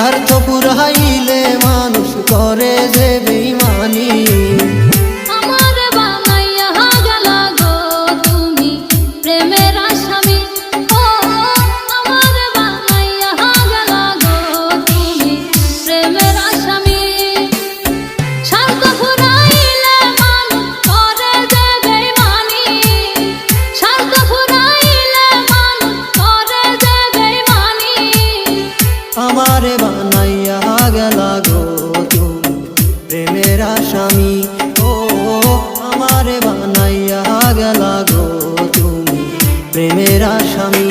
স্বার্থ পুরাইলে মানুষ করে যে বেঈমানি। আমার বানাইয়া গেলা গো তুমি প্রেমের আসামি। ও আমার বানাইয়া গেলা গো তুমি প্রেমের আসামি। স্বার্থ পুরাইলে মানুষ করে যে বেঈমানি। স্বার্থ পুরাইলে মানুষ করে যে বেঈমানি। আমারে বানাইয়া গেলা গো তুমি প্রেমের আসামি। ও আমারে বানাইয়া গেলা গো তুমি প্রেমের আসামি।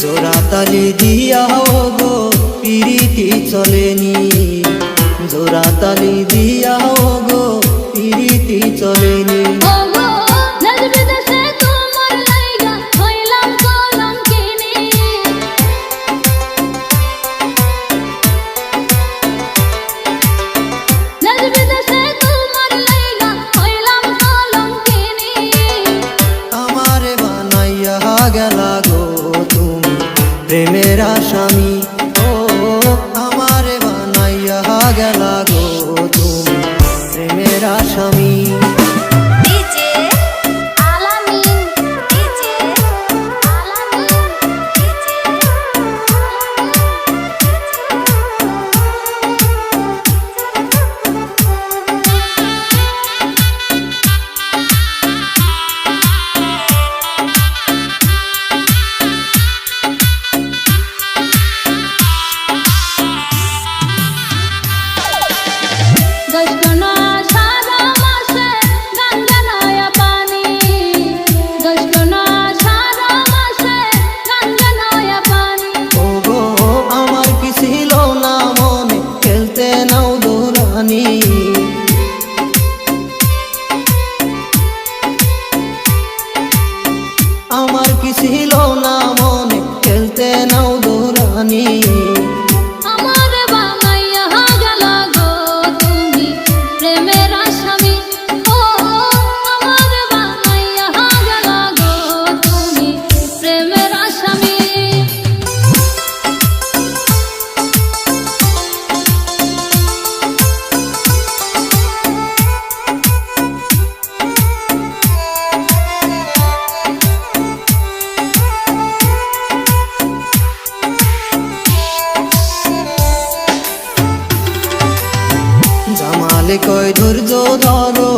জোড়া তালি দিয়াও গো পিরিতি চলেনি। জোড়া তালি দিয়াও গো পিরিতি চলেনি। আমারে বানাইয়া গেলা গো তুমি প্রেমের আসামি। ও আমারে বানাইয়া গেলা গো তুমি প্রেমের আসামি। আমার কি ছিল না মনে খেলতে নাও দৌড়ানি। আমার বানাইয়া গেলা গো তুমি প্রেমের আসামি। ও আমার বানাইয়া গেলা গো তুমি প্রেমের আসামি। জামালে কয় ধৈর্য ধরো